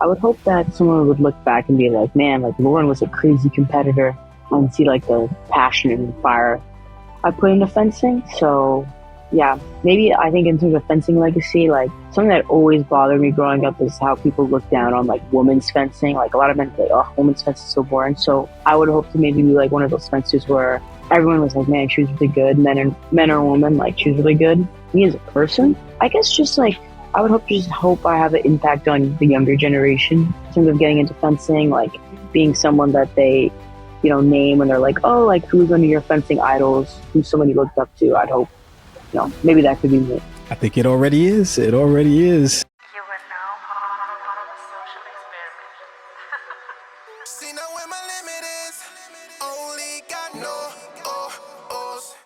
I would hope that someone would look back and be like, man, like Lauren was a crazy competitor, and see like the passion and fire I put into fencing. So yeah, maybe I think in terms of fencing legacy, like something that always bothered me growing up is how people look down on like women's fencing. Like a lot of men say, oh, women's fencing is so boring. So I would hope to maybe be like one of those fencers where everyone was like, man, she was really good. Men or women, like she was really good. Me as a person, I guess just like I would hope I have an impact on the younger generation in terms of getting into fencing, like being someone that they, name when they're like, oh, like who's one of your fencing idols, who's someone you looked up to. I'd hope, maybe that could be me. I think it already is. It already is. You are now part of a social experiment. See now where my limit is. Only got no.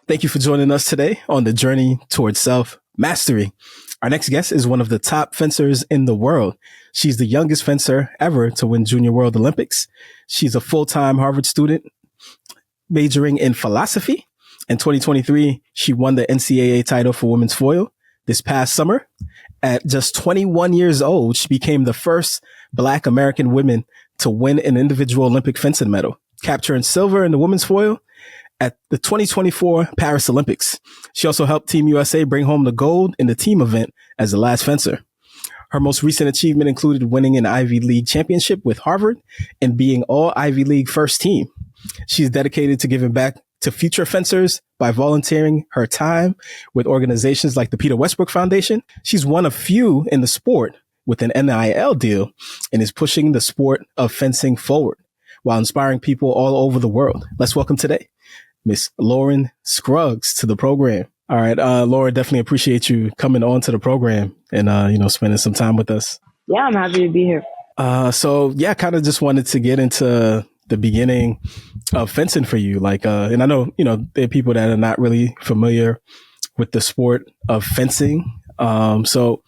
Thank you for joining us today on the journey towards self-mastery. Our next guest is one of the top fencers in the world. She's the youngest fencer ever to win Junior World Olympics. She's a full-time Harvard student majoring in philosophy. In 2023, she won the NCAA title for women's foil. This past summer, at just 21 years old, she became the first Black American woman to win an individual Olympic fencing medal, capturing silver in the women's foil at the 2024 Paris Olympics. She also helped Team USA bring home the gold in the team event as the last fencer. Her most recent achievement included winning an Ivy League championship with Harvard and being all Ivy League first team. She's dedicated to giving back to future fencers by volunteering her time with organizations like the Peter Westbrook Foundation. She's one of few in the sport with an NIL deal and is pushing the sport of fencing forward while inspiring people all over the world. Let's welcome today Miss Lauren Scruggs to the program. All right, Lauren, definitely appreciate you coming on to the program and, spending some time with us. Yeah, I'm happy to be here. Kind of just wanted to get into the beginning of fencing for you. And I know, there are people that are not really familiar with the sport of fencing. So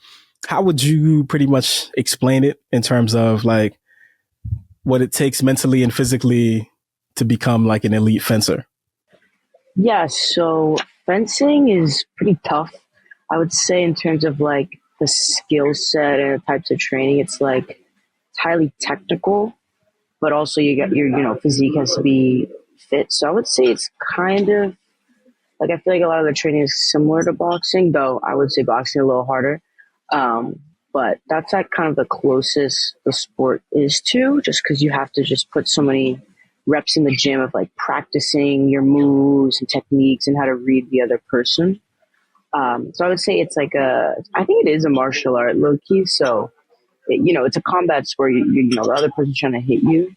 how would you pretty much explain it in terms of like what it takes mentally and physically to become like an elite fencer? Yeah, so fencing is pretty tough. I would say in terms of like the skill set and the types of training, it's highly technical, but also you get your, physique has to be fit. So I would say it's kind of like, I feel like a lot of the training is similar to boxing, though I would say boxing a little harder. But that's like kind of the closest the sport is to, just because you have to just put so many reps in the gym of like practicing your moves and techniques and how to read the other person. So I would say it's like I think it is a martial art low key. So, it's a combat sport. The other person's trying to hit you,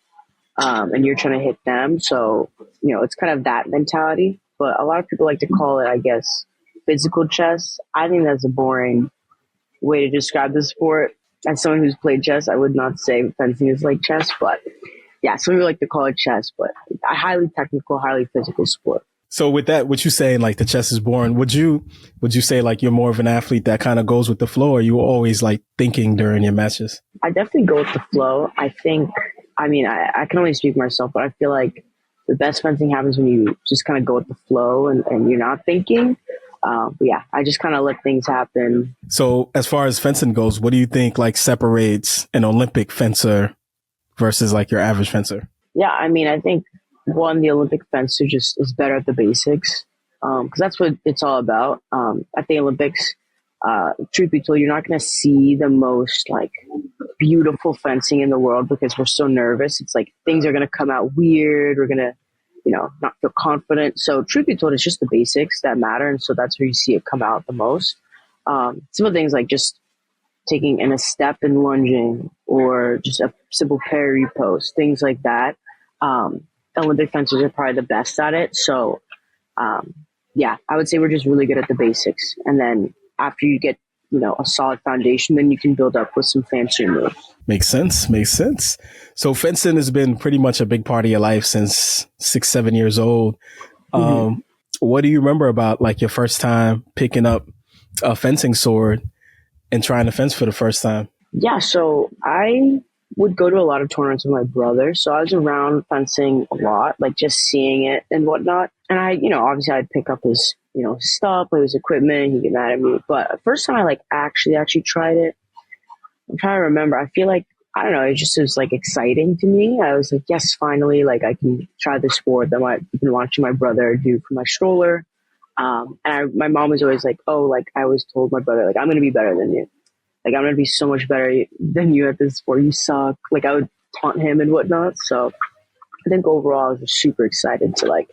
and you're trying to hit them. So, it's kind of that mentality, but a lot of people like to call it, I guess, physical chess. I think that's a boring way to describe the sport. As someone who's played chess, I would not say fencing is like chess, but yeah, some people like to call it chess, but a highly technical, highly physical sport. So with that, what you saying, like the chess is boring, would you say like you're more of an athlete that kind of goes with the flow, or you were always like thinking during your matches? I definitely go with the flow. I can only speak for myself, but I feel like the best fencing happens when you just kind of go with the flow and you're not thinking. But yeah, I just kind of let things happen. So as far as fencing goes, what do you think like separates an Olympic fencer versus like your average fencer? Yeah, I think the Olympic fencer just is better at the basics, because that's what it's all about. At the Olympics, truth be told, you're not going to see the most like beautiful fencing in the world because we're so nervous. It's like things are going to come out weird. We're going to, not feel confident. So truth be told, it's just the basics that matter. And so that's where you see it come out the most. Simple things like just taking in a step and lunging, or just a simple parry post, things like that. Olympic fencers are probably the best at it. So, I would say we're just really good at the basics. And then after you get, a solid foundation, then you can build up with some fancier moves. Makes sense. So fencing has been pretty much a big part of your life since 6-7 years old. What do you remember about like your first time picking up a fencing sword and trying to fence for the first time? Yeah, so I would go to a lot of tournaments with my brother. So I was around fencing a lot, like just seeing it and whatnot. And I, obviously I'd pick up his, stuff, like his equipment. He'd get mad at me. But the first time I like actually tried it, I'm trying to remember. I feel like I don't know, it just was like exciting to me. I was like, yes, finally, like I can try the sport that I've been watching my brother do for my stroller. My mom was always like, oh, like I always told my brother, like, I'm going to be better than you. Like, I'm going to be so much better than you at this sport. You suck. Like, I would taunt him and whatnot. So I think overall, I was just super excited to like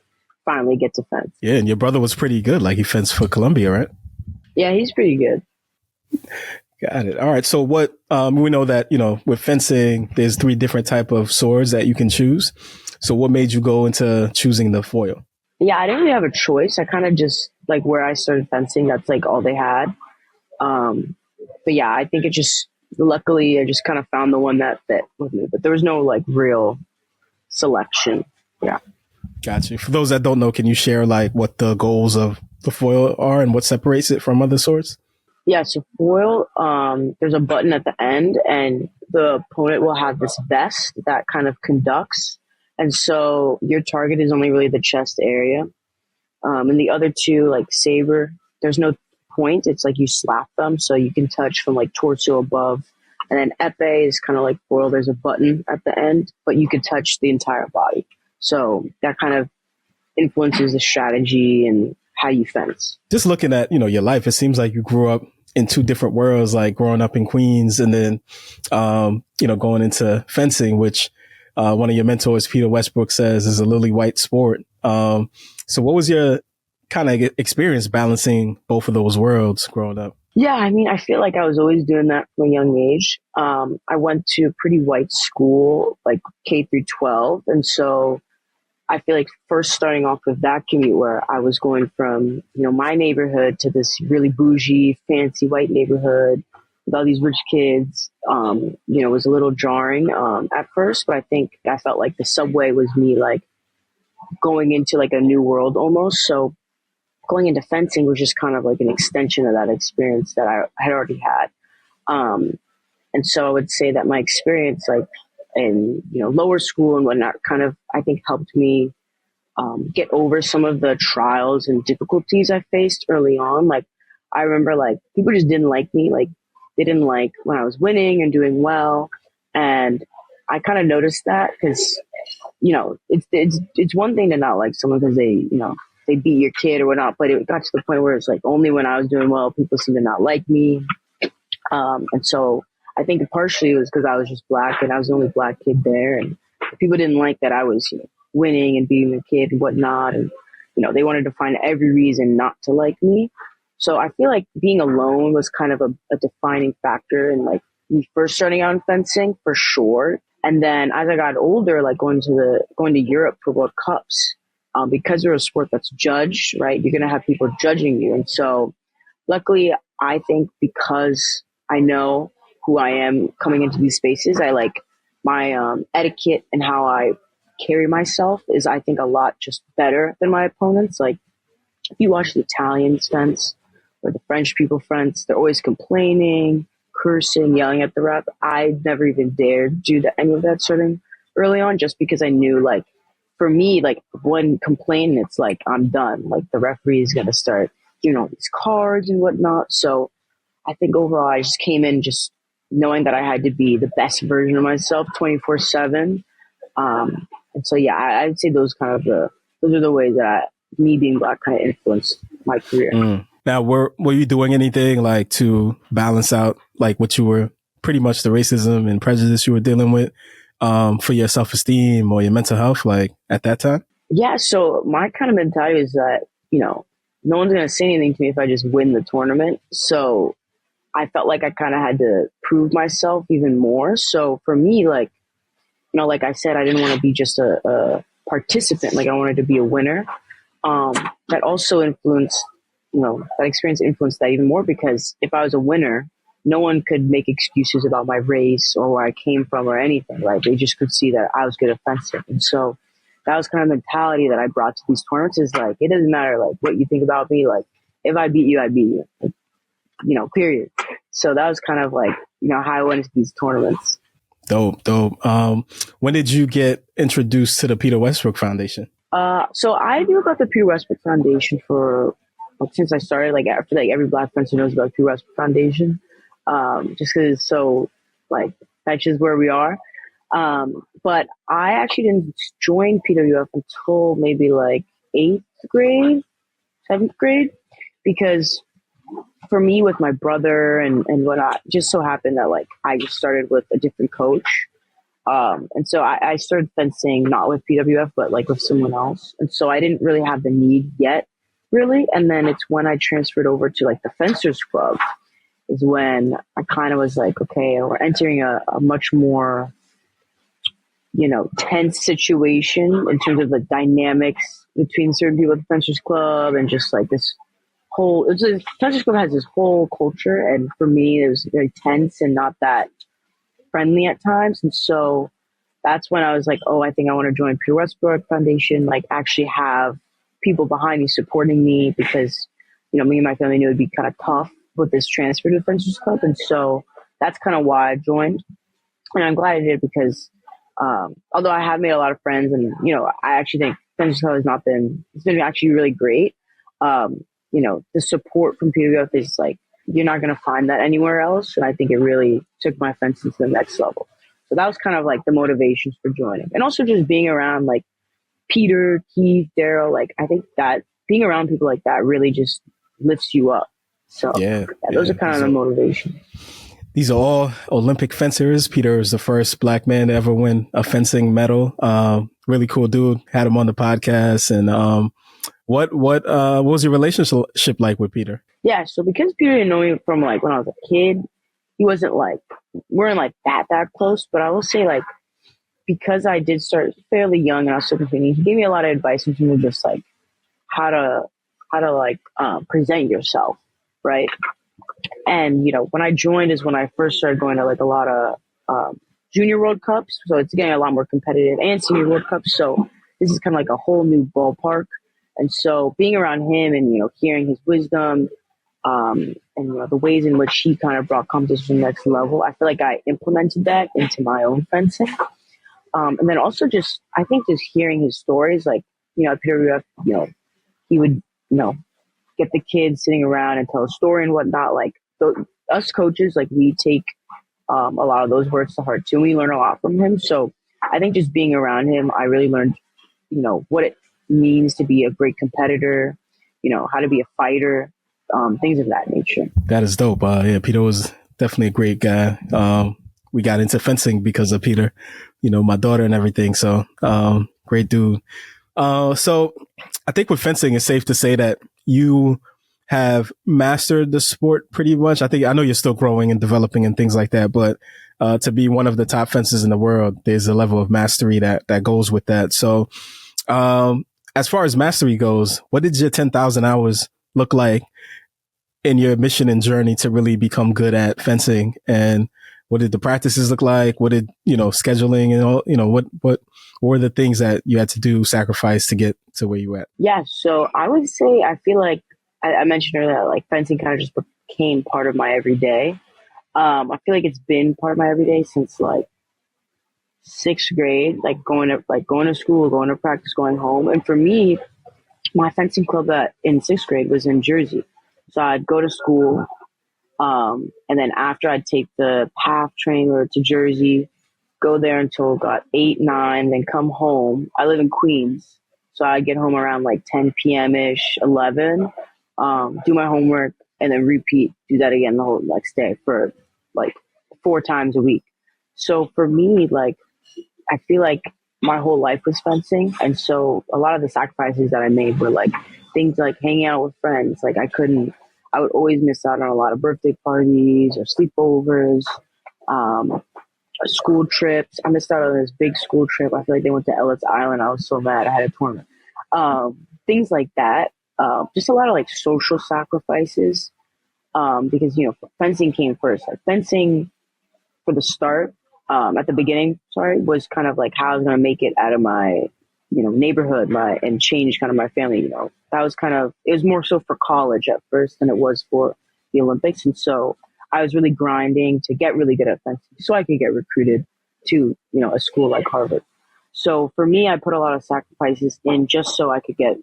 finally get to fence. Yeah, and your brother was pretty good. Like he fenced for Columbia, right? Yeah, he's pretty good. Got it. All right. So what, we know that, with fencing, there's 3 different type of swords that you can choose. So what made you go into choosing the foil? Yeah, I didn't really have a choice. I kind of just like where I started fencing, that's like all they had. But yeah, I think it just, luckily I just kind of found the one that fit with me, but there was no like real selection. Yeah. Got you. For those that don't know, can you share like what the goals of the foil are and what separates it from other swords? Yeah, so foil, there's a button at the end, and the opponent will have this vest that kind of conducts. And so your target is only really the chest area. And the other 2, like saber, there's no point. It's like you slap them, so you can touch from like torso above. And then epee is kind of like foil. There's a button at the end, but you can touch the entire body. So that kind of influences the strategy and how you fence. Just looking at, your life, it seems like you grew up in 2 different worlds, like growing up in Queens and then, going into fencing, which one of your mentors, Peter Westbrook, says is a lily white sport. So what was your kind of experience balancing both of those worlds growing up? Yeah, I mean, I feel like I was always doing that from a young age. I went to a pretty white school, like K through 12. And so I feel like first starting off with that commute where I was going from, my neighborhood to this really bougie, fancy white neighborhood with all these rich kids, was a little jarring at first, but I think I felt like the subway was me like going into like a new world almost. So going into fencing was just kind of like an extension of that experience that I had already had. And so I would say that my experience like in, lower school and whatnot kind of, I think helped me get over some of the trials and difficulties I faced early on. Like I remember like people just didn't like me. Like they didn't like when I was winning and doing well. And I kind of noticed that because, it's one thing to not like someone because they beat your kid or whatnot, but it got to the point where it's like only when I was doing well, people seemed to not like me. And so I think partially it was because I was just black and I was the only black kid there, and people didn't like that I was winning and beating the kid and whatnot, and they wanted to find every reason not to like me. So I feel like being alone was kind of a defining factor in like me first starting out in fencing for sure. And then as I got older, like going to Europe for World Cups, because they're a sport that's judged, right? You're gonna have people judging you, and so luckily, I think because I know who I am coming into these spaces, I like my etiquette and how I carry myself is, I think, a lot just better than my opponents. Like if you watch the Italians fence or the French people fence, they're always complaining, cursing, yelling at the ref. I never even dared do any of that sort of early on, just because I knew like for me, like one complaint, it's like I'm done. Like the referee is gonna start these cards and whatnot. So I think overall I just came in just knowing that I had to be the best version of myself 24/7. And so, yeah, I'd say those are the ways that me being black kind of influenced my career. Now, were you doing anything like to balance out like what you were pretty much the racism and prejudice you were dealing with for your self-esteem or your mental health like at that time? Yeah. So my kind of mentality is that, no one's going to say anything to me if I just win the tournament. So I felt like I kind of had to prove myself even more. So for me, like, like I said, I didn't want to be just a participant. Like I wanted to be a winner. That also influenced, that experience influenced that even more, because if I was a winner, no one could make excuses about my race or where I came from or anything, right? They just could see that I was good at fencing. And so that was kind of the mentality that I brought to these tournaments, is like, it doesn't matter like what you think about me. Like if I beat you, I beat you, like, period. So that was kind of like, how I went into these tournaments. Dope. When did you get introduced to the Peter Westbrook Foundation? So I knew about the Peter Westbrook Foundation since I started. Like I feel like every black fencer knows about the Peter Westbrook Foundation, just because it's so like that's just where we are. But I actually didn't join PWF until maybe like eighth grade, seventh grade, because for me with my brother and whatnot, just so happened that like I just started with a different coach. And so I started fencing not with PWF, but like with someone else. And so I didn't really have the need yet, really. And then it's when I transferred over to like the Fencers Club is when I kind of was like, okay, we're entering a much more, tense situation in terms of the dynamics between certain people at the Fencers Club and just like this Fencers Club has this whole culture. And for me, it was very tense and not that friendly at times. And so that's when I was like, oh, I think I want to join Peter Westbrook Foundation, like actually have people behind me supporting me because, me and my family knew it would be kind of tough with this transfer to Fencers Club. And so that's kind of why I joined. And I'm glad I did because although I have made a lot of friends and, I actually think Fencers Club it's been actually really great. The support from PWF is like, you're not going to find that anywhere else. And I think it really took my fencing to the next level. So that was kind of like the motivations for joining. And also just being around like Peter, Keith, Daryl, like I think that being around people like that really just lifts you up. So those are kind of the motivation. These are all Olympic fencers. Peter is the first Black man to ever win a fencing medal. Really cool dude. Had him on the podcast. And what was your relationship like with Peter? Yeah, so because Peter didn't know me from like when I was a kid, he wasn't like, we weren't like that close. But I will say like, because I did start fairly young and I was still competing, he gave me a lot of advice in terms of just like how to like present yourself, right? And when I joined is when I first started going to like a lot of junior World Cups, so it's getting a lot more competitive, and senior World Cups. So this is kind of like a whole new ballpark. And so being around him and hearing his wisdom, and the ways in which he kind of brought competition to the next level, I feel like I implemented that into my own fencing. And then also just, I think just hearing his stories, like, at PWF, he would, get the kids sitting around and tell a story and whatnot. Like us coaches, like we take a lot of those words to heart too. We learn a lot from him. So I think just being around him, I really learned, what it means to be a great competitor, how to be a fighter, things of that nature. That is dope. Peter was definitely a great guy. We got into fencing because of Peter, my daughter and everything. So, great dude. So I think with fencing, it's safe to say that you have mastered the sport pretty much. I know you're still growing and developing and things like that, but, to be one of the top fencers in the world, there's a level of mastery that goes with that. So, as far as mastery goes, what did your 10,000 hours look like in your mission and journey to really become good at fencing? And what did the practices look like? What did, scheduling and all, what were the things that you had to do, sacrifice to get to where you at? Yeah. So I would say, I feel like I mentioned earlier, like fencing kind of just became part of my everyday. I feel like it's been part of my everyday since like sixth grade, like going to school, going to practice, going home. And for me, my fencing club in sixth grade was in Jersey. So I'd go to school, and then after I'd take the PAF train or to Jersey, go there until got 8, 9, then come home. I live in Queens, so I'd get home around like 10 p.m. ish, 11, do my homework, and then repeat, do that again the whole next day for like 4 times a week. So for me, like, I feel like my whole life was fencing. And so a lot of the sacrifices that I made were like things like hanging out with friends. Like I would always miss out on a lot of birthday parties or sleepovers, school trips. I missed out on this big school trip. I feel like they went to Ellis Island. I was so mad. I had a tournament. Things like that. Just a lot of like social sacrifices. Because, fencing came first. Like fencing for the start, at the beginning, was kind of like how I was going to make it out of my, neighborhood, and change kind of my family, that was it was more so for college at first than it was for the Olympics. And so I was really grinding to get really good at fencing so I could get recruited to, a school like Harvard. So for me, I put a lot of sacrifices in just so I could get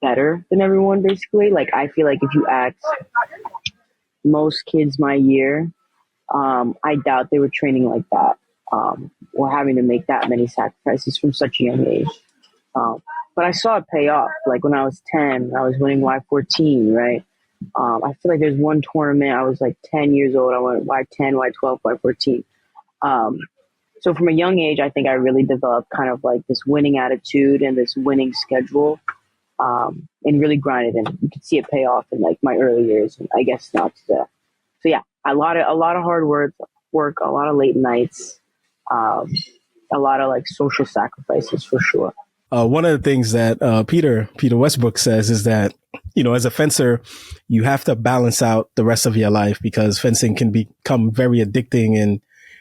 better than everyone, basically. Like, I feel like if you ask most kids my year, I doubt they were training like that, or having to make that many sacrifices from such a young age. Um, but I saw it pay off. Like when I was 10, I was winning Y14, right? I feel like there's one tournament, I was like 10 years old. I went Y10, Y12, Y14. So from a young age, I think I really developed kind of like this winning attitude and this winning schedule, and really grinded. And you could see it pay off in like my early years, and I guess now today. So yeah, a lot of hard work, a lot of late nights, a lot of like social sacrifices for sure. One of the things that Peter Westbrook says is that, as a fencer, you have to balance out the rest of your life because fencing can become very addicting and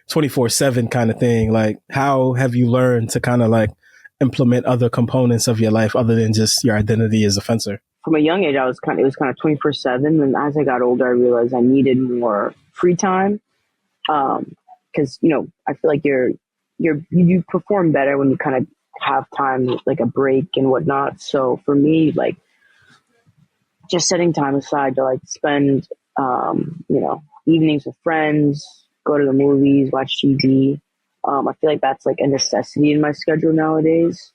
24/7 kind of thing. Like, how have you learned to kind of like implement other components of your life other than just your identity as a fencer? From a young age, it was kind of 24/7. And as I got older, I realized I needed more free time. Cause I feel like you perform better when you kind of have time, like a break and whatnot. So for me, like just setting time aside to like spend, evenings with friends, go to the movies, watch TV. I feel like that's like a necessity in my schedule nowadays.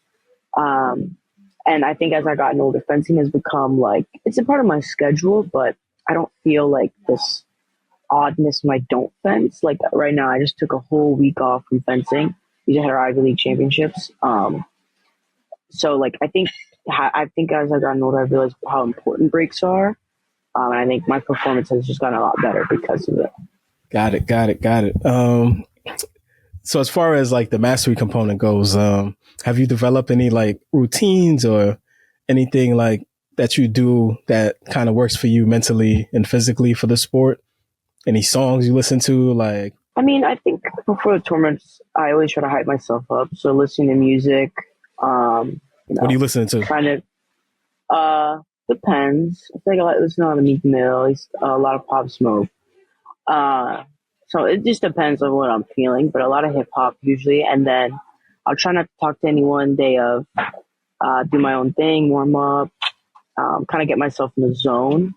And I think as I gotten older, fencing has become like, it's a part of my schedule, but I don't feel like this oddness when I don't fence. Like right now, I just took a whole week off from fencing. We just had our Ivy League championships. So like, I think as I gotten older, I realized how important breaks are. And I think my performance has just gotten a lot better because of it. Got it. So as far as like the mastery component goes, have you developed any like routines or anything like that you do that kind of works for you mentally and physically for the sport? Any songs you listen to? Like, I mean, I think before the tournaments, I always try to hype myself up. So listening to music, what are you listening to? Kind of, depends. I think I like listening to Meek Mill, a lot of Pop Smoke. So it just depends on what I'm feeling, but a lot of hip hop usually. And then I'll try not to talk to anyone day of, do my own thing, warm up, kind of get myself in the zone.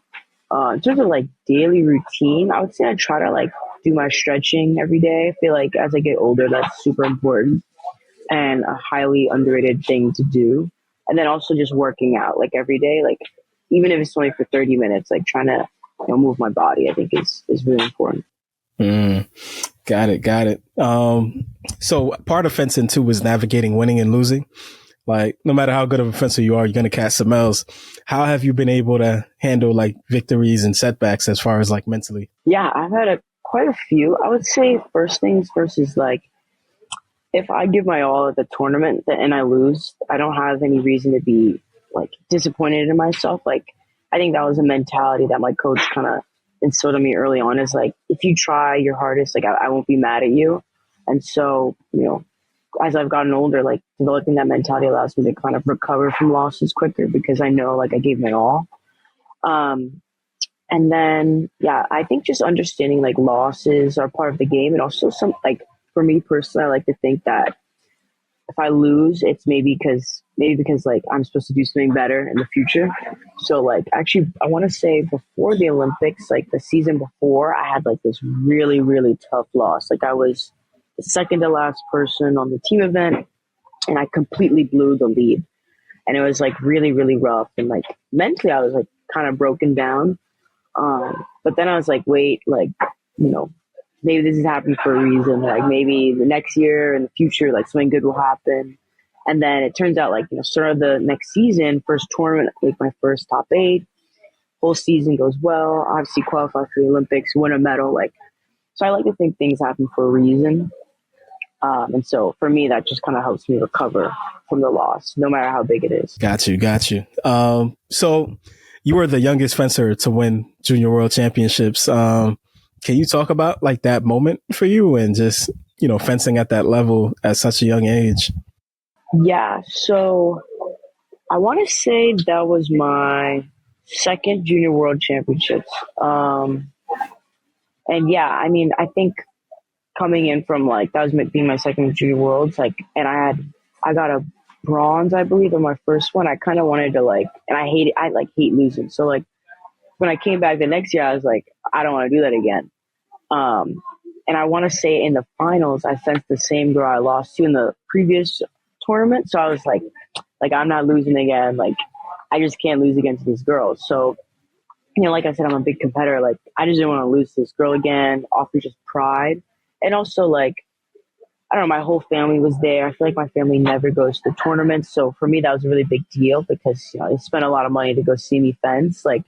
In terms of like daily routine, I would say I try to like do my stretching every day. I feel like as I get older, that's super important and a highly underrated thing to do. And then also just working out like every day, like even if it's only for 30 minutes, like trying to move my body, I think is really important. Got it. So part of fencing too is navigating winning and losing. Like no matter how good of a fencer you are, you're going to catch some L's. How have you been able to handle like victories and setbacks as far as like mentally? Yeah, I've had quite a few. I would say first things first is like, if I give my all at the tournament and I lose, I don't have any reason to be like disappointed in myself. Like, I think that was a mentality that my coach kind of instilled in me early on, is like, if you try your hardest, like I won't be mad at you. And so, as I've gotten older, like developing that mentality allows me to kind of recover from losses quicker because I know like I gave my all. And then, yeah, I think just understanding like losses are part of the game. And also for me personally, I like to think that if I lose, it's maybe because like I'm supposed to do something better in the future. So like, actually, I want to say before the Olympics, like the season before, I had like this really, really tough loss. Like I was the second to last person on the team event and I completely blew the lead. And it was like really, really rough. And like mentally, I was like kind of broken down. But then I was like, wait, like, maybe this is happening for a reason. Like maybe the next year in the future, like something good will happen. And then it turns out like, start of the next season, first tournament, like my first top 8, whole season goes well, obviously qualify for the Olympics, win a medal. Like, so I like to think things happen for a reason. And so for me, that just kind of helps me recover from the loss, no matter how big it is. Got you. So you were the youngest fencer to win Junior World Championships. Can you talk about like that moment for you and just, fencing at that level at such a young age? Yeah. So I want to say that was my second Junior World Championships. And yeah, I mean, I think coming in from like, that was being my second Junior Worlds, like, and I got a bronze, I believe, in my first one. I kind of wanted to like, and I hate losing. So like when I came back the next year, I was like, I don't want to do that again. And I want to say in the finals, I fenced the same girl I lost to in the previous tournament. So I was like I'm not losing again. Like I just can't lose against this girl. So, like I said, I'm a big competitor. Like I just didn't want to lose to this girl again off of just pride. And also like, I don't know, my whole family was there. I feel like my family never goes to the tournaments. So for me, that was a really big deal because, they spent a lot of money to go see me fence. Like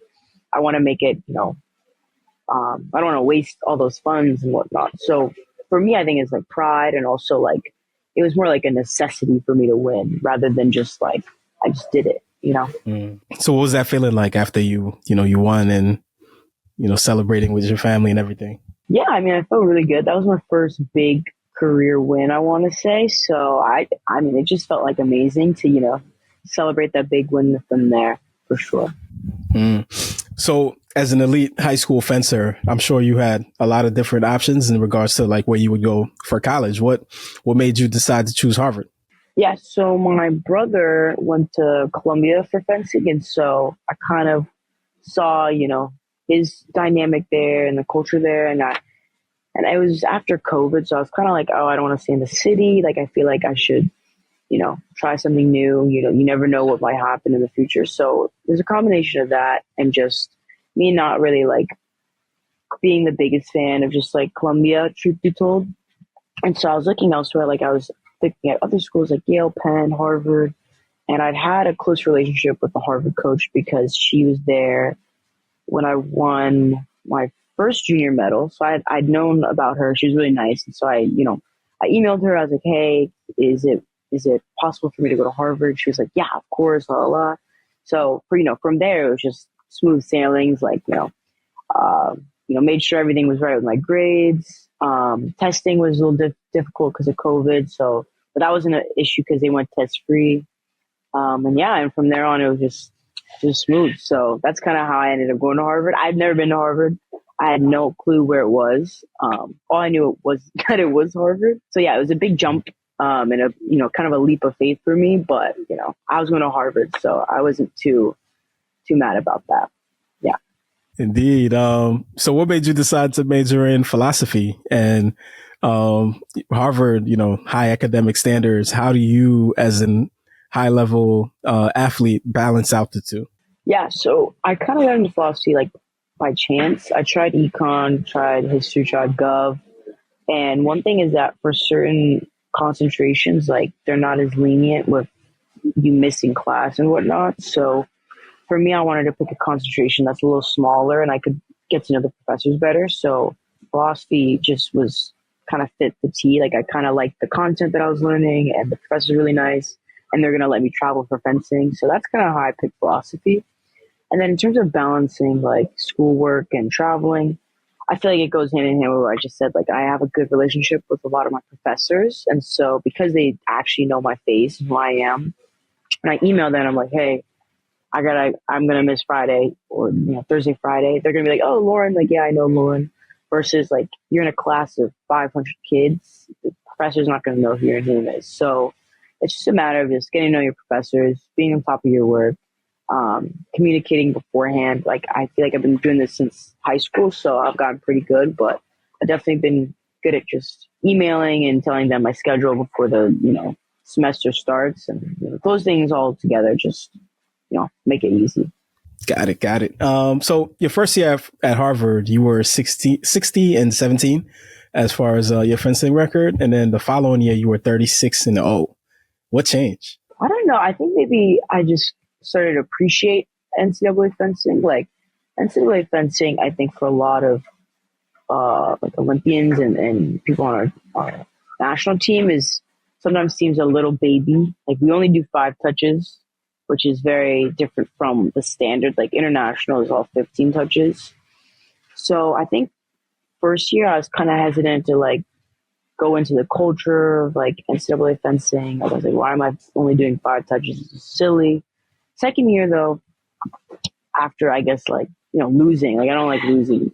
I want to make it, I don't want to waste all those funds and whatnot. So for me, I think it's like pride, and also like it was more like a necessity for me to win rather than just like I just did it. So what was that feeling like after you won and, celebrating with your family and everything? Yeah, I mean, I felt really good. That was my first big career win, I want to say. So I mean, it just felt like amazing to, celebrate that big win with them there for sure. So as an elite high school fencer, I'm sure you had a lot of different options in regards to like where you would go for college. What made you decide to choose Harvard? Yeah, so my brother went to Columbia for fencing, and so I kind of saw, his dynamic there and the culture there, and it was after COVID, so I was kind of like, oh, I don't want to stay in the city. Like, I feel like I should, try something new. You never know what might happen in the future. So there's a combination of that and just me not really like being the biggest fan of just like Columbia, truth be told. And so I was looking elsewhere. Like I was looking at other schools like Yale, Penn, Harvard, and I'd had a close relationship with the Harvard coach because she was there when I won my first junior medal. So I'd known about her. She was really nice. And so I emailed her. I was like, hey, is it possible for me to go to Harvard? She was like, yeah, of course, la, la, la. So from there, it was just smooth sailings, like, made sure everything was right with my grades. Testing was a little difficult because of COVID. But that wasn't an issue because they went test free. And from there on, it was just smooth. So that's kind of how I ended up going to Harvard. I'd never been to Harvard. I had no clue where it was. All I knew was that it was Harvard. So yeah, it was a big jump, and a, kind of a leap of faith for me, but I was going to Harvard, so I wasn't too mad about that. Yeah. Indeed. So what made you decide to major in philosophy and, Harvard, high academic standards? How do you as an high level, athlete balance out the two? Yeah. So I kind of got into philosophy like by chance. I tried econ, tried history, tried gov. And one thing is that for certain concentrations, like they're not as lenient with you missing class and whatnot. So for me, I wanted to pick a concentration that's a little smaller and I could get to know the professors better. So philosophy just was kind of fit the T. Like I kind of liked the content that I was learning, and the professor's really nice, and they're going to let me travel for fencing. So that's kind of how I picked philosophy. And then in terms of balancing like schoolwork and traveling, I feel like it goes hand in hand with what I just said. Like I have a good relationship with a lot of my professors. And so because they actually know my face and who I am, and I email them, I'm like, hey, I'm going to miss Friday or Thursday, Friday. They're going to be like, oh, Lauren, like, yeah, I know Lauren. Versus like you're in a class of 500 kids. The professor's not going to know who your name is. So it's just a matter of just getting to know your professors, being on top of your work, communicating beforehand. Like I feel like I've been doing this since high school, so I've gotten pretty good, but I've definitely been good at just emailing and telling them my schedule before the, semester starts, and those things all together just, make it easy. Got it. So your first year at Harvard, you were 60 and 17 as far as your fencing record. And then the following year, you were 36-0. What changed? I don't know. I think maybe I just started to appreciate NCAA fencing. Like NCAA fencing, I think for a lot of like Olympians and people on our national team sometimes seems a little baby. Like we only do 5 touches, which is very different from the standard. Like international is all 15 touches. So I think first year I was kind of hesitant to like go into the culture of like NCAA fencing. I was like, why am I only doing 5 touches? This is silly. Second year though, after I guess like, losing, like I don't like losing.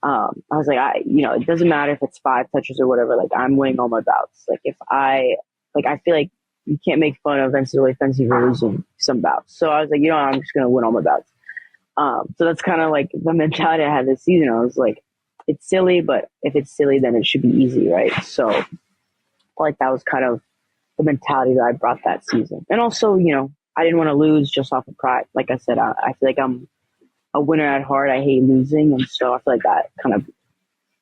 I was like, it doesn't matter if it's 5 touches or whatever. Like I'm winning all my bouts. Like I feel like you can't make fun of NCAA fencing for losing some bouts. So I was like, I'm just going to win all my bouts. So that's kind of like the mentality I had this season. I was like, it's silly, but if it's silly, then it should be easy, right? So I feel like that was kind of the mentality that I brought that season. And also, I didn't want to lose just off of pride. Like I said, I feel like I'm a winner at heart. I hate losing. And so I feel like that kind of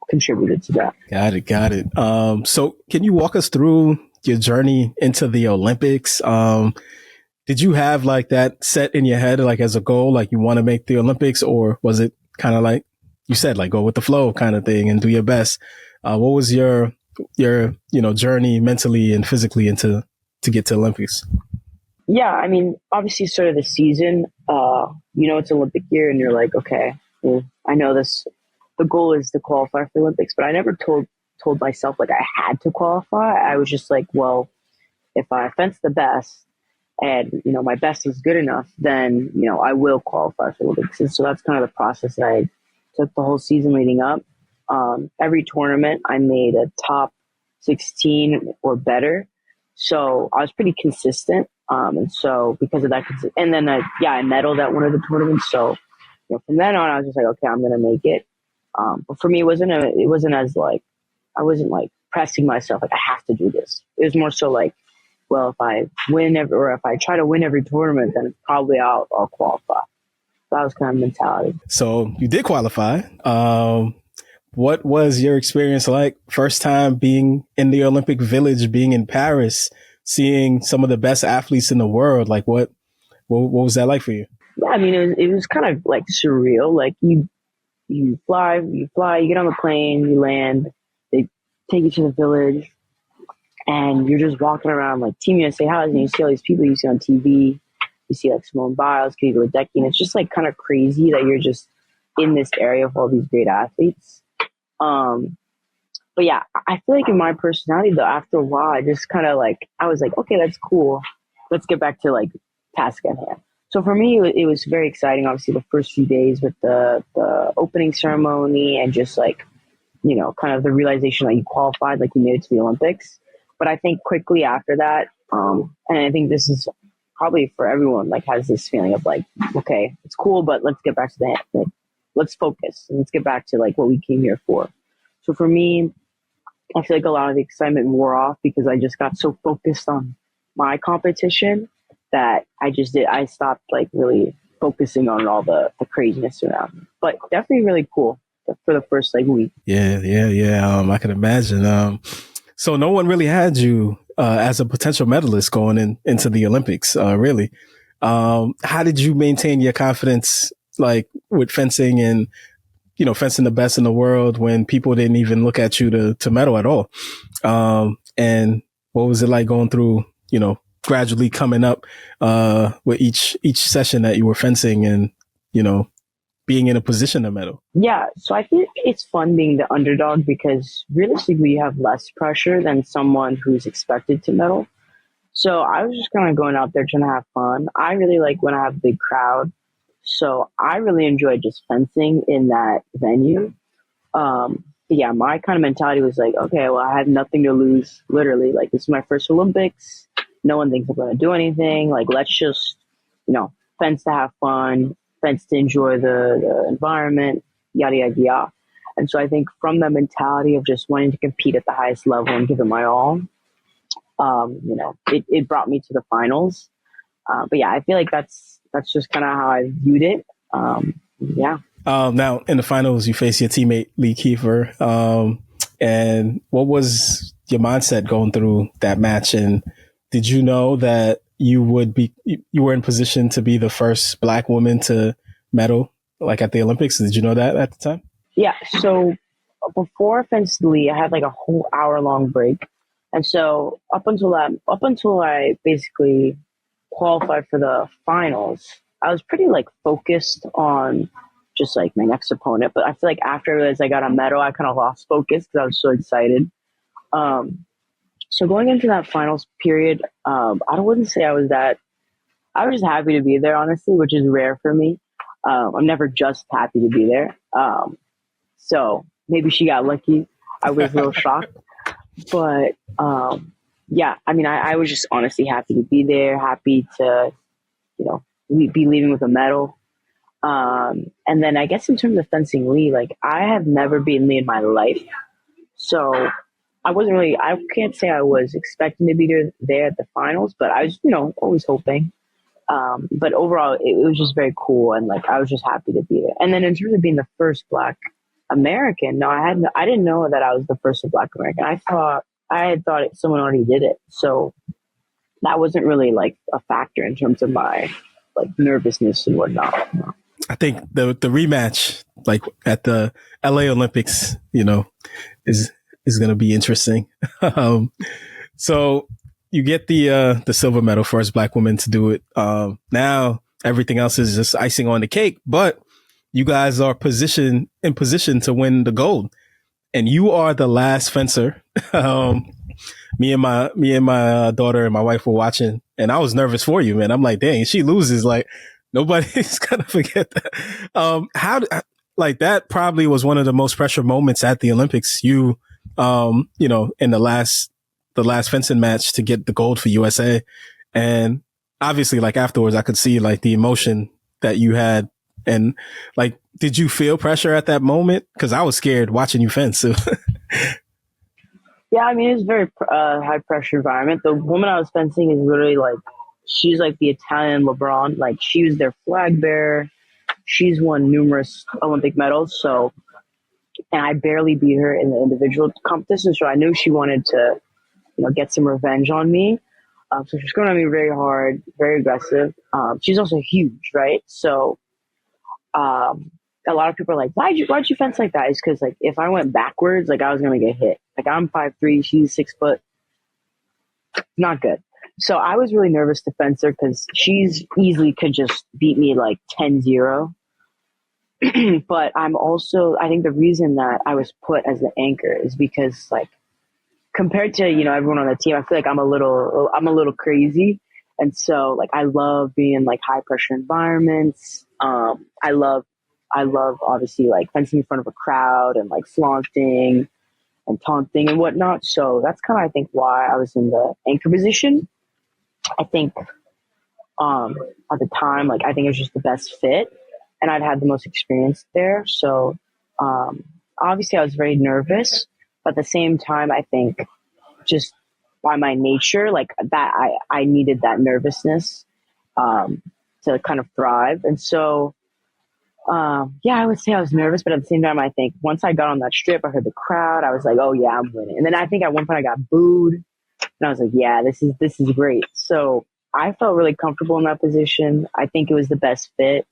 contributed to that. Got it. So can you walk us through your journey into the Olympics? Did you have like that set in your head, like as a goal, like you want to make the Olympics, or was it kind of like you said, like go with the flow kind of thing and do your best? What was your journey mentally and physically to get to Olympics? Yeah, I mean, obviously, sort of the season, it's Olympic year, and you're like, okay, well, I know this. The goal is to qualify for the Olympics, but I never told myself like I had to qualify. I was just like, well, if I fence the best, and my best is good enough, then I will qualify for the Olympics. And so that's kind of the process that I took the whole season leading up. Every tournament, I made a top 16 or better, so I was pretty consistent. And so because of that, and then I medaled at one of the tournaments. So from then on, I was just like, okay, I'm gonna make it. But for me, it wasn't as like I wasn't like pressing myself like I have to do this. It was more so like, well, if I win or if I try to win every tournament, then probably I'll qualify. That was kind of mentality. So you did qualify. What was your experience like? First time being in the Olympic Village, being in Paris, seeing some of the best athletes in the world. Like what was that like for you? Yeah, I mean, it was kind of like surreal. Like you fly, you get on the plane, you land, they take you to the village, and you're just walking around like Team USA housing. And you see all these people you see on TV. You see like Simone Biles, Katie Ledecky, and it's just like kind of crazy that you're just in this area of all these great athletes. But yeah, I feel like in my personality though, after a while, I just kind of like, I was like, okay, that's cool. Let's get back to like task at hand. So for me, it was very exciting. Obviously the first few days with the opening ceremony and just like, kind of the realization that you qualified, like you made it to the Olympics. But I think quickly after that, and I think this is probably for everyone, like has this feeling of like, okay, it's cool, but let's get back to that. Like, let's focus and let's get back to like what we came here for. So for me, I feel like a lot of the excitement wore off because I just got so focused on my competition that I stopped like really focusing on all the craziness around me. But definitely really cool for the first like week. Yeah. I can imagine. So no one really had you as a potential medalist going into the Olympics, really. How did you maintain your confidence, like with fencing and, fencing the best in the world when people didn't even look at you to medal at all? And what was it like going through, gradually coming up with each session that you were fencing and, being in a position to medal? Yeah, so I think it's fun being the underdog because realistically you have less pressure than someone who's expected to medal. So I was just kind of going out there trying to have fun. I really like when I have a big crowd. So I really enjoyed just fencing in that venue. Yeah, my kind of mentality was like, okay, well, I have nothing to lose, literally. Like, this is my first Olympics. No one thinks I'm going to do anything. Like, let's just, fence to have fun, fence to enjoy the environment, yada, yada, yada. And so I think from the mentality of just wanting to compete at the highest level and give it my all, it brought me to the finals. But yeah, I feel like that's just kind of how I viewed it. Yeah. Now in the finals, you face your teammate Lee Kiefer. And what was your mindset going through that match? And did you know that you were in position to be the first Black woman to medal, like at the Olympics? Did you know that at the time? Yeah. So before fenced Lee, I had like a whole hour-long break, and so up until I basically qualified for the finals, I was pretty like focused on just like my next opponent. But I feel like after I got a medal, I kind of lost focus because I was so excited. So going into that finals period, I wouldn't say I was just happy to be there, honestly, which is rare for me. I'm never just happy to be there. So maybe she got lucky. I was a little shocked, but yeah, I mean, I was just honestly happy to be there, happy to, be leaving with a medal. And then I guess in terms of fencing Lee, like I have never beaten Lee in my life. So I can't say I was expecting to be there at the finals, but I was, always hoping. But overall, it was just very cool. And like, I was just happy to be there. And then in terms of being the first Black American, no, I didn't know that I was the first Black American. I had thought someone already did it. So that wasn't really like a factor in terms of my like nervousness and whatnot. I think the rematch, like at the LA Olympics, is going to be interesting. So you get the silver medal, first Black woman to do it. Now everything else is just icing on the cake, but you guys are in position to win the gold, and you are the last fencer. Me and my daughter and my wife were watching, and I was nervous for you, man. I'm like, dang, she loses, like nobody's gonna forget that. Like that probably was one of the most pressure moments at the Olympics. In the last fencing match to get the gold for USA, and obviously, like afterwards, I could see like the emotion that you had, and like, did you feel pressure at that moment? Because I was scared watching you fence. So. Yeah, I mean, it's a very high pressure environment. The woman I was fencing is literally like, she's like the Italian LeBron. Like, she was their flag bearer. She's won numerous Olympic medals. So, and I barely beat her in the individual competition. So I knew she wanted to, get some revenge on me. So she's going at me very hard, very aggressive. She's also huge, right? So, a lot of people are like, why'd you fence like that? It's because like if I went backwards, like I was gonna get hit. Like I'm 5'3", she's 6 foot. Not good. So I was really nervous to fence her because she's easily could just beat me like 10-0. But I think the reason that I was put as the anchor is because like compared to, everyone on the team, I feel like I'm a little crazy. And so like I love being in like high pressure environments. I love obviously like fencing in front of a crowd and like flaunting and taunting and whatnot. So that's kind of, I think, why I was in the anchor position. I think at the time, like I think it was just the best fit, and I'd had the most experience there. So obviously I was very nervous, but at the same time, I think just by my nature, like that, I needed that nervousness to kind of thrive. And so I would say I was nervous, but at the same time, I think once I got on that strip, I heard the crowd. I was like, oh yeah, I'm winning. And then I think at one point I got booed, and I was like, yeah, this is great. So I felt really comfortable in that position. I think it was the best fit.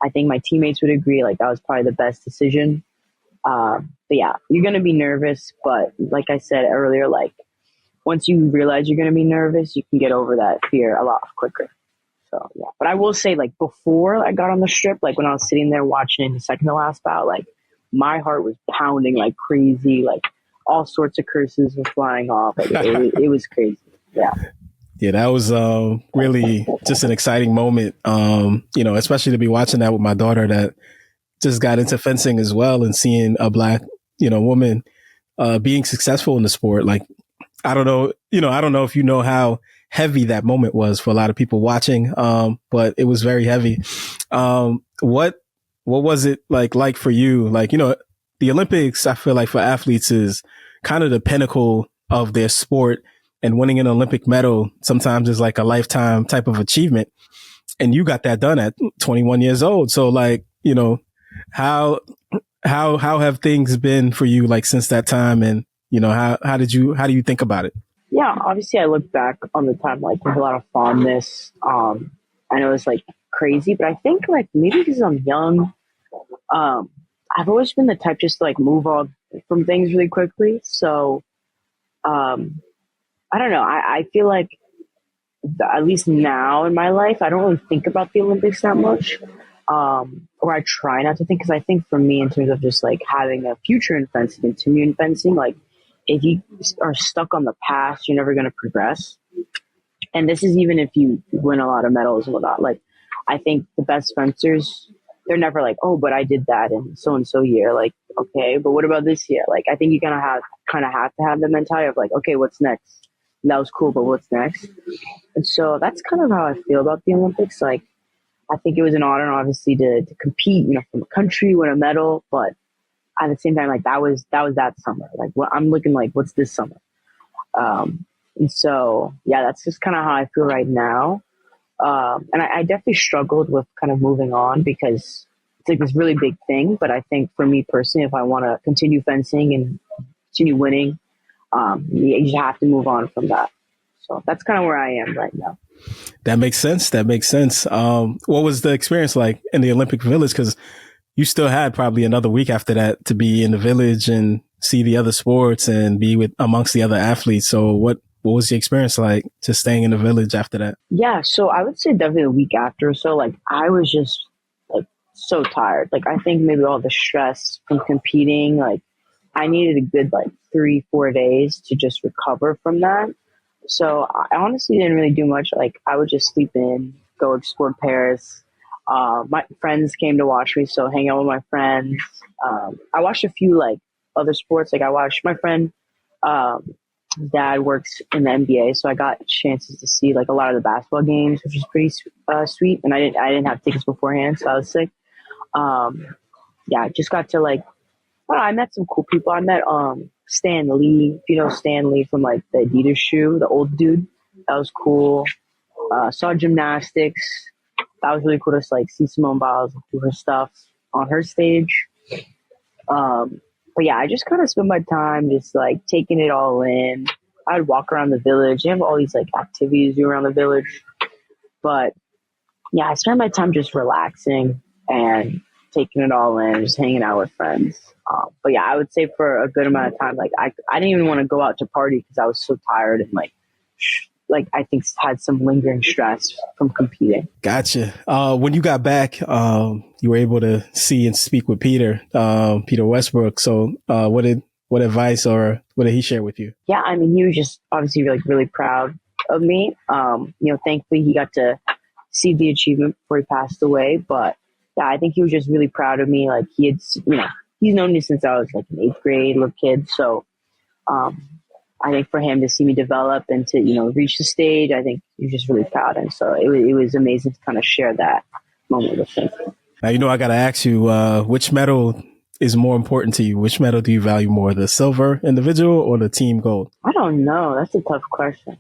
I think my teammates would agree, like that was probably the best decision. But yeah, you're gonna be nervous, but like I said earlier, like once you realize you're gonna be nervous, you can get over that fear a lot quicker. So yeah, but I will say, like before I got on the strip, like when I was sitting there watching the second to last bout, like my heart was pounding like crazy, like all sorts of curses were flying off. Like it was crazy. Yeah. Yeah, that was really just an exciting moment. Especially to be watching that with my daughter that just got into fencing as well, and seeing a Black, woman being successful in the sport. Like, I don't know if you know how heavy that moment was for a lot of people watching, but it was very heavy. What was it like for you? Like, the Olympics, I feel like for athletes is kind of the pinnacle of their sport, and winning an Olympic medal sometimes is like a lifetime type of achievement. And you got that done at 21 years old. So like, how have things been for you like since that time? And, how do you think about it? Yeah, obviously I look back on the time like with a lot of fondness. I know it's like crazy, but I think like maybe because I'm young, I've always been the type just to like move on from things really quickly. So I don't know. I feel like at least now in my life, I don't really think about the Olympics that much. Or I try not to think, because I think for me, in terms of just like having a future in fencing, continue in fencing, like if you are stuck on the past, you're never going to progress. And this is even if you win a lot of medals and whatnot. Like, I think the best fencers, they're never like, oh, but I did that in so and so year. Like, okay, but what about this year? Like, I think you kind of have to have the mentality of like, okay, what's next? And that was cool, but what's next? And so that's kind of how I feel about the Olympics. Like, I think it was an honor, obviously, to compete, from a country, win a medal. But at the same time, like that summer. Like what I'm looking like, what's this summer? And so, yeah, that's just kind of how I feel right now. And I definitely struggled with kind of moving on because it's like this really big thing. But I think for me personally, if I want to continue fencing and continue winning, you just have to move on from that. So that's kind of where I am right now. That makes sense. That makes sense. What was the experience like in the Olympic Village? Because you still had probably another week after that to be in the village and see the other sports and be with amongst the other athletes. So what was the experience like just staying in the village after that? Yeah, so I would say definitely a week after. So like I was just like so tired. Like I think maybe all the stress from competing, like I needed a good like 3-4 days to just recover from that. So I honestly didn't really do much. Like I would just sleep in, go explore Paris. My friends came to watch me, so hang out with my friends. I watched a few like other sports. Like I watched my friend, dad works in the NBA, so I got chances to see like a lot of the basketball games, which is pretty sweet. And I didn't have tickets beforehand, so I was sick. Yeah, I just got to like, I don't know, I met some cool people. I met Stan Lee, if you know Stan Lee from like the Adidas shoe, the old dude. That was cool. Saw gymnastics. That was really cool to like see Simone Biles do her stuff on her stage. But yeah, I just kind of spent my time just like taking it all in. I'd walk around the village. They have all these like activities to do around the village. But yeah, I spent my time just relaxing and taking it all in, just hanging out with friends. But yeah, I would say for a good amount of time, like I didn't even want to go out to party because I was so tired and like I think had some lingering stress from competing. Gotcha. When you got back, you were able to see and speak with Peter Westbrook. So, what advice or what did he share with you? Yeah, I mean, he was just obviously really proud of me. Thankfully he got to see the achievement before he passed away. But yeah, I think he was just really proud of me. Like he had, he's known me since I was like an 8th grade little kid. So, I think for him to see me develop and to, reach the stage, I think he was just really proud. And so it was amazing to kind of share that moment with him. Now, I got to ask you, which medal is more important to you? Which medal do you value more, the silver individual or the team gold? I don't know. That's a tough question.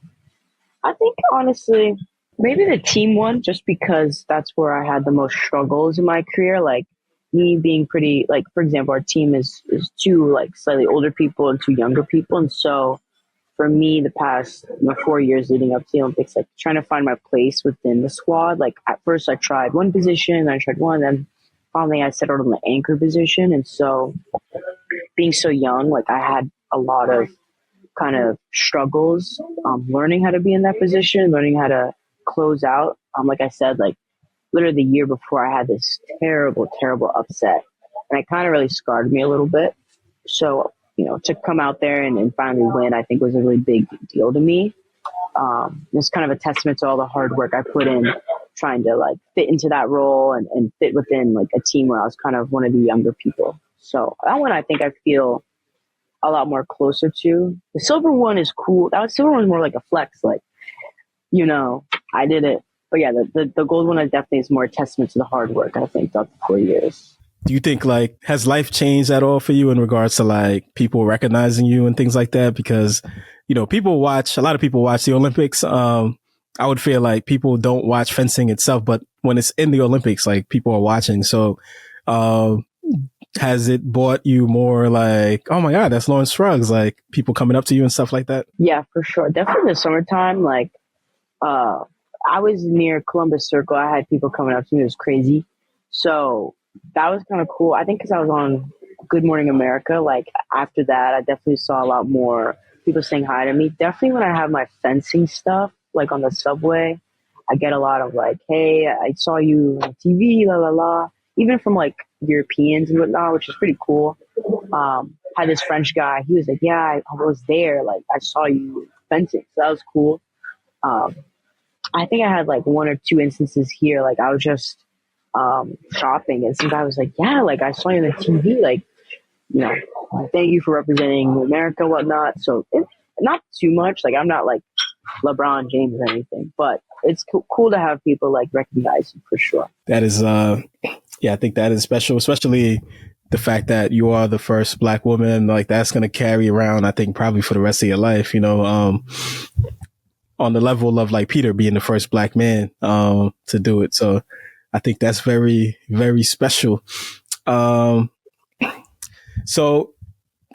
I think honestly, maybe the team one, just because that's where I had the most struggles in my career. Like me being pretty, like, for example, our team is 2 like slightly older people and 2 younger people. And so for me, the past 4 years leading up to the Olympics, like trying to find my place within the squad. Like at first I tried one position, then I tried one, then finally I settled on the anchor position. And so being so young, like I had a lot of kind of struggles, learning how to be in that position, learning how to close out. Like I said, like literally the year before I had this terrible, terrible upset, and it kind of really scarred me a little bit. So, to come out there and finally win, I think was a really big deal to me. It's kind of a testament to all the hard work I put in trying to like fit into that role and fit within like a team where I was kind of one of the younger people. So that one, I think I feel a lot more closer to. The silver one is cool. That silver one was more like a flex, like, I did it. But yeah, the gold one definitely is more a testament to the hard work, I think, throughout the 4 years. Do you think like, has life changed at all for you in regards to like people recognizing you and things like that? Because, a lot of people watch the Olympics. I would feel like people don't watch fencing itself, but when it's in the Olympics, like people are watching. So, has it brought you more like, oh my God, that's Lauren Scruggs, like people coming up to you and stuff like that? Yeah, for sure. Definitely the summertime, like, I was near Columbus Circle. I had people coming up to me. It was crazy. So that was kind of cool. I think because I was on Good Morning America, like after that, I definitely saw a lot more people saying hi to me. Definitely when I have my fencing stuff, like on the subway, I get a lot of like, hey, I saw you on TV, la, la, la. Even from like Europeans and whatnot, which is pretty cool. Had this French guy. He was like, yeah, I was there. Like I saw you fencing. So that was cool. I think I had like 1 or 2 instances here. Like I was just shopping and some guy was like, yeah, like I saw you on the TV, like, thank you for representing America and whatnot. So not too much. Like I'm not like LeBron James or anything, but it's cool to have people like recognize you for sure. That is, yeah, I think that is special, especially the fact that you are the first Black woman. Like that's going to carry around, I think, probably for the rest of your life, on the level of like Peter being the first Black man, to do it. So I think that's very, very special. So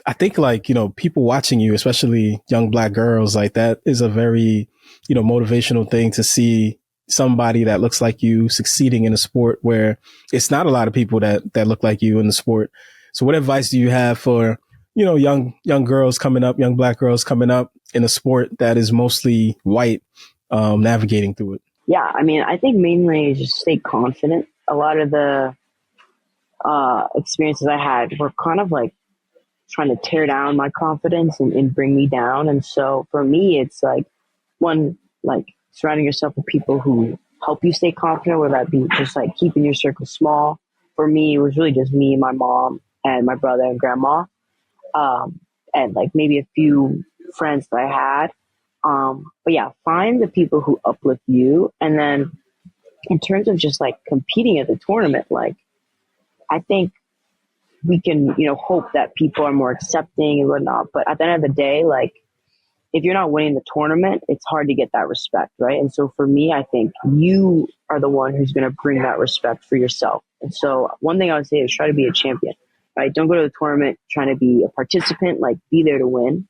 I think like, people watching you, especially young Black girls, like that is a very, motivational thing to see somebody that looks like you succeeding in a sport where it's not a lot of people that look like you in the sport. So what advice do you have for, young girls coming up, young Black girls coming up in a sport that is mostly white, navigating through it? Yeah, I mean, I think mainly just stay confident. A lot of the experiences I had were kind of like trying to tear down my confidence and bring me down. And so for me, it's like one, like surrounding yourself with people who help you stay confident, whether that be just like keeping your circle small. For me, it was really just me, my mom, and my brother and grandma, and like maybe a few friends that I had. But yeah, find the people who uplift you. And then in terms of just like competing at the tournament, like I think we can, hope that people are more accepting and whatnot. But at the end of the day, like if you're not winning the tournament, it's hard to get that respect, right? And so for me, I think you are the one who's going to bring that respect for yourself. And so one thing I would say is try to be a champion, right? Don't go to the tournament trying to be a participant, like be there to win,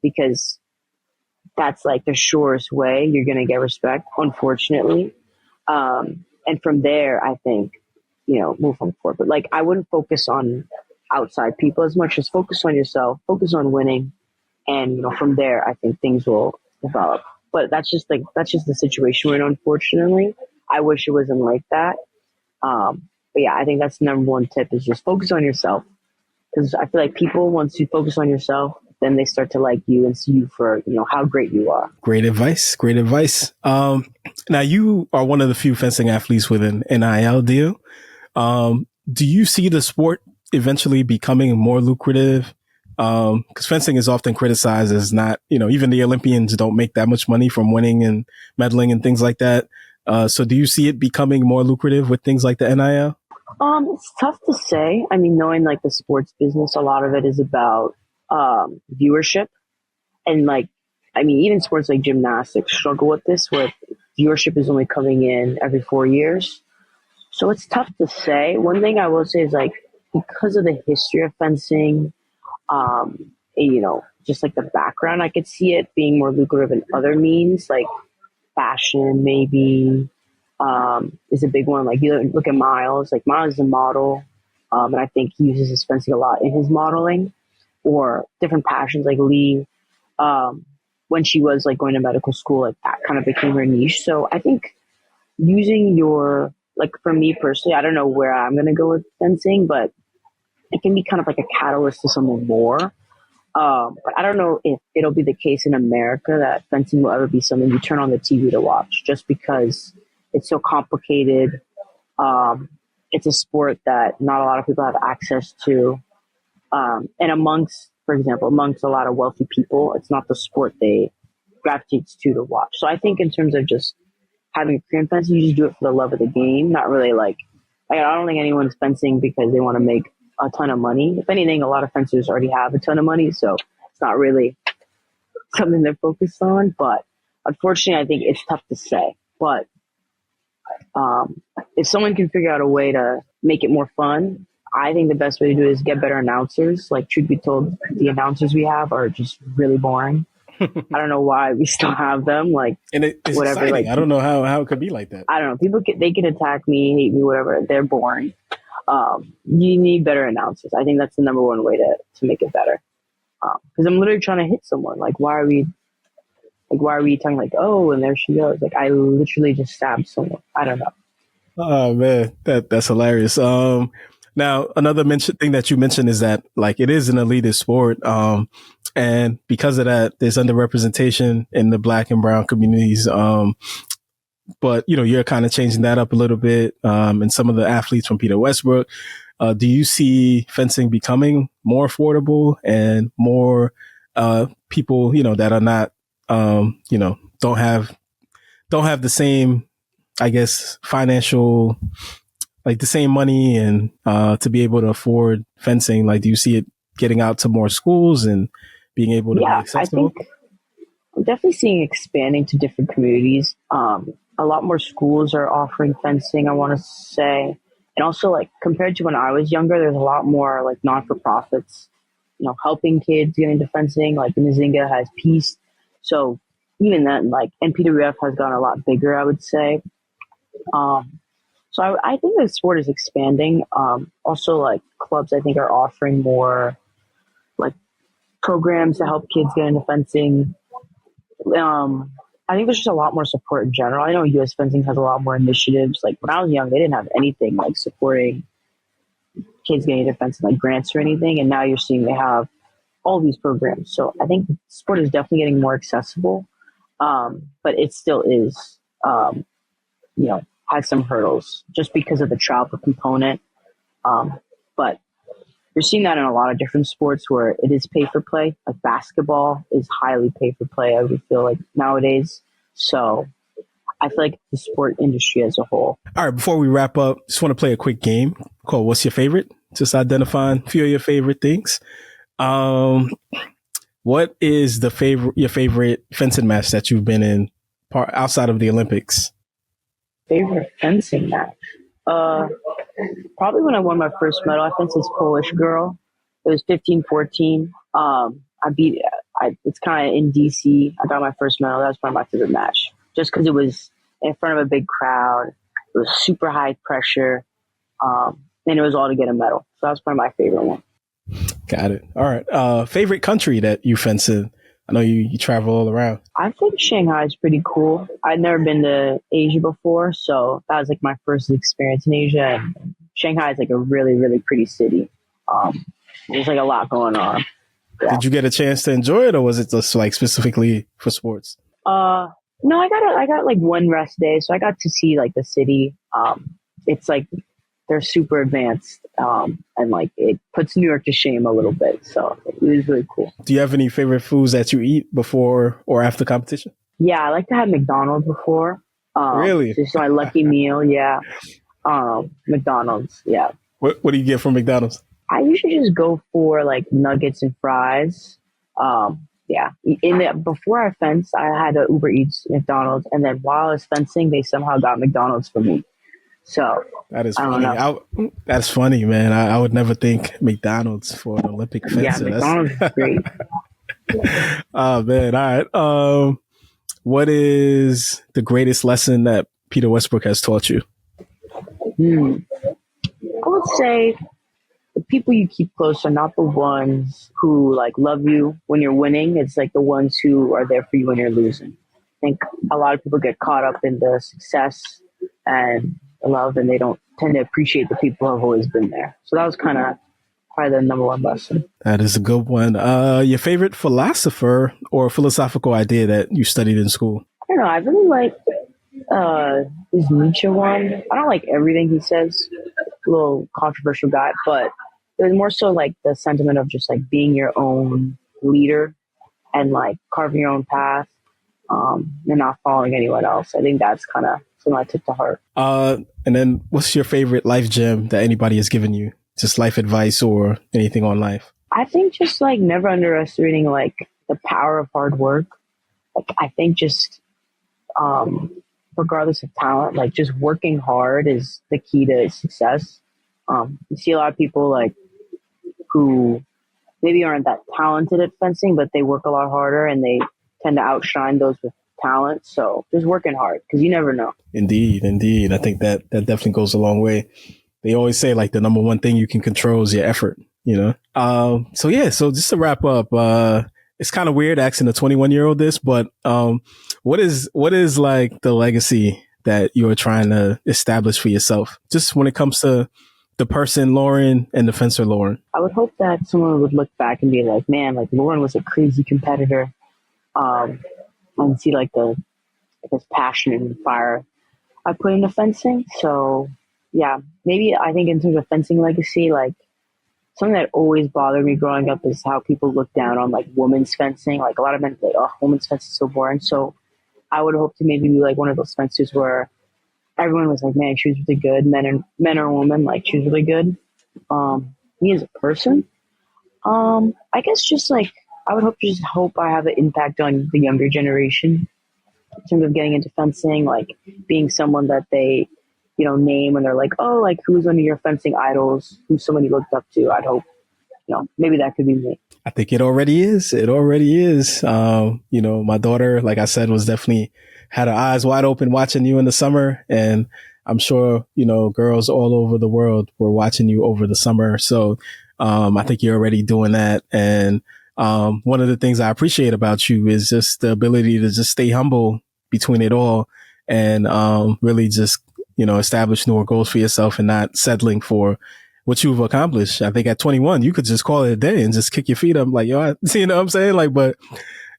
because that's like the surest way you're going to get respect, unfortunately. And from there, I think, move on forward. But like, I wouldn't focus on outside people as much as focus on yourself, focus on winning. And, from there, I think things will develop. But that's just the situation we're in, unfortunately. I wish it wasn't like that. But yeah, I think that's the number one tip is just focus on yourself. Because I feel like people, once you focus on yourself, then they start to like you and see you for, how great you are. Great advice. Great advice. Now you are one of the few fencing athletes with an NIL deal. Do you see the sport eventually becoming more lucrative? Because fencing is often criticized as not, even the Olympians don't make that much money from winning and medaling and things like that. So do you see it becoming more lucrative with things like the NIL? It's tough to say. I mean, knowing like the sports business, a lot of it is about viewership. And like, I mean, even sports like gymnastics struggle with this, where viewership is only coming in every 4 years. So it's tough to say. One thing I will say is like, because of the history of fencing, just like the background, I could see it being more lucrative in other means, like fashion maybe, is a big one. Like you look at Miles, like Miles is a model, and I think he uses his fencing a lot in his modeling, or different passions like Lee, when she was like going to medical school, like that kind of became her niche. So I think using like for me personally, I don't know where I'm going to go with fencing, but it can be kind of like a catalyst to something more. But I don't know if it'll be the case in America that fencing will ever be something you turn on the TV to watch, just because it's so complicated. It's a sport that not a lot of people have access to. And for example, amongst a lot of wealthy people, it's not the sport they gravitate to watch. So I think in terms of just having Korean fencing, you just do it for the love of the game, not really like I don't think anyone's fencing because they want to make a ton of money. If anything, a lot of fencers already have a ton of money, so it's not really something they're focused on. But unfortunately, I think it's tough to say. But if someone can figure out a way to make it more fun, I think the best way to do it is get better announcers. Like, truth be told, the announcers we have are just really boring. I don't know why we still have them. Like, and it's whatever. Exciting. Like, I don't know how it could be like that. I don't know. People they can attack me, hate me, whatever. They're boring. You need better announcers. I think that's the number one way to make it better. Because I'm literally trying to hit someone. Like, why are we talking like, oh, and there she goes? Like, I literally just stabbed someone. I don't know. Oh man, that's hilarious. Now another thing that you mentioned is that like it is an elitist sport. And because of that, there's underrepresentation in the Black and brown communities. But you're kind of changing that up a little bit. And some of the athletes from Peter Westbrook, do you see fencing becoming more affordable and more, people, that are not, don't have the same, I guess, financial, like the same money and to be able to afford fencing? Like, do you see it getting out to more schools and being able to be Yeah, I accessible? think I'm definitely seeing expanding to different communities. A lot more schools are offering fencing, I want to say. And also, like, compared to when I was younger, there's a lot more, like, non for profits, helping kids get into fencing. Like, Nzinga has Peace. So, even then, like, NPWF has gotten a lot bigger, I would say. So, I think the sport is expanding. Also, like, clubs, I think, are offering more, like, programs to help kids get into fencing. I think there's just a lot more support in general. I know U.S. fencing has a lot more initiatives. Like when I was young, they didn't have anything like supporting kids getting into fencing, like grants or anything. And now you're seeing they have all these programs. So I think sport is definitely getting more accessible, but it still is, has some hurdles just because of the travel component. But you're seeing that in a lot of different sports where it is pay for play. Like basketball is highly pay for play, I would feel like nowadays. So I feel like the sport industry as a whole. All right, before we wrap up, just want to play a quick game called What's Your Favorite? Just identifying a few of your favorite things. What is your favorite fencing match that you've been in outside of the Olympics? Favorite fencing match? Probably when I won my first medal. I fenced this Polish girl. It was 15-14. It's kind of in DC. I got my first medal. That was probably my favorite match. Just because it was in front of a big crowd. It was super high pressure. And it was all to get a medal. So that was probably my favorite one. Got it. All right. Favorite country that you fence in? I know you travel all around. I think Shanghai is pretty cool. I'd never been to Asia before, so that was like my first experience in Asia. And Shanghai is like a really, really pretty city. There's like a lot going on. Yeah. Did you get a chance to enjoy it, or was it just like specifically for sports? No, I got like one rest day, so I got to see like the city. It's like they're super advanced, and like it puts New York to shame a little bit. So it was really cool. Do you have any favorite foods that you eat before or after competition? Yeah, I like to have McDonald's before. Really? It's my lucky meal. Yeah. McDonald's. Yeah. What do you get from McDonald's? I usually just go for like nuggets and fries. Yeah. Before I fenced, I had a Uber Eats McDonald's, and then while I was fencing, they somehow got McDonald's for me. So that is funny. That's funny, man. I would never think McDonald's for an Olympic fencer. Yeah, McDonald's is great. Oh man! All right. What is the greatest lesson that Peter Westbrook has taught you? I would say the people you keep close are not the ones who like love you when you're winning. It's like the ones who are there for you when you're losing. I think a lot of people get caught up in the success and the love, and they don't tend to appreciate the people who have always been there. So that was kind of probably the number one lesson. That is a good one. Your favorite philosopher or philosophical idea that you studied in school? I don't know. I really like this Nietzsche one. I don't like everything he says. A little controversial guy, but it was more so like the sentiment of just like being your own leader and like carving your own path, and not following anyone else. I think that's kind of something I took to heart. And then what's your favorite life gem that anybody has given you? Just life advice or anything on life? I think just like never underestimating like the power of hard work. Like I think just regardless of talent, like just working hard is the key to success. You see a lot of people like who maybe aren't that talented at fencing, but they work a lot harder and they tend to outshine those with talent. So just working hard because you never know. Indeed. I think that definitely goes a long way. They always say like the number one thing you can control is your effort, you know? So just to wrap up, it's kind of weird asking a 21-year-old this, but what is like the legacy that you're trying to establish for yourself? Just when it comes to the person Lauren and the fencer Lauren. I would hope that someone would look back and be like, man, like Lauren was a crazy competitor. And see like this passion and fire I put into fencing. So yeah, maybe I think in terms of fencing legacy, like something that always bothered me growing up is how people look down on like women's fencing. Like a lot of men say, "Oh, women's fencing is so boring." So I would hope to maybe be like one of those fencers where everyone was like, "Man, she was really good." Men or women, like she was really good. Me as a person, I guess just like I would hope I have an impact on the younger generation in terms of getting into fencing, like being someone that they, name when they're like, oh, like who's one of your fencing idols? Who's someone you looked up to? I'd hope, maybe that could be me. I think it already is. It already is. My daughter, like I said, was definitely had her eyes wide open watching you in the summer. And I'm sure, girls all over the world were watching you over the summer. So, I think you're already doing that. And, one of the things I appreciate about you is just the ability to just stay humble between it all and, really just, establish newer goals for yourself and not settling for what you've accomplished. I think at 21, you could just call it a day and just kick your feet up like, yo, you know what I'm saying? Like, but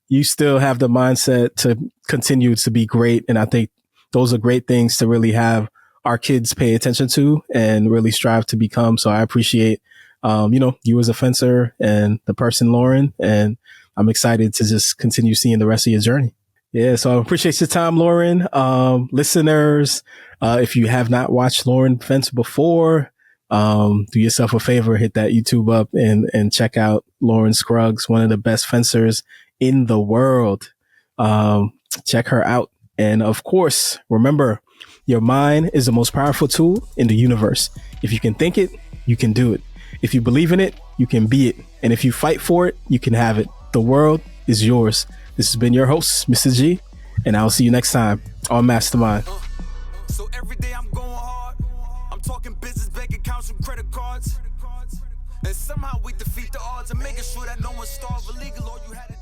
you still have the mindset to continue to be great. And I think those are great things to really have our kids pay attention to and really strive to become. So I appreciate, you as a fencer and the person, Lauren, and I'm excited to just continue seeing the rest of your journey. Yeah. So I appreciate your time, Lauren. Listeners, if you have not watched Lauren fence before, do yourself a favor, hit that YouTube up and check out Lauren Scruggs, one of the best fencers in the world. Check her out. And of course, remember, your mind is the most powerful tool in the universe. If you can think it, you can do it. If you believe in it, you can be it. And if you fight for it, you can have it. The world is yours. This has been your host, Mr. G, and I'll see you next time on MasterMine. So every day I'm going hard. I'm talking business, bank accounts, and credit cards. And somehow we defeat the odds and making sure that no one starves illegal. All you had to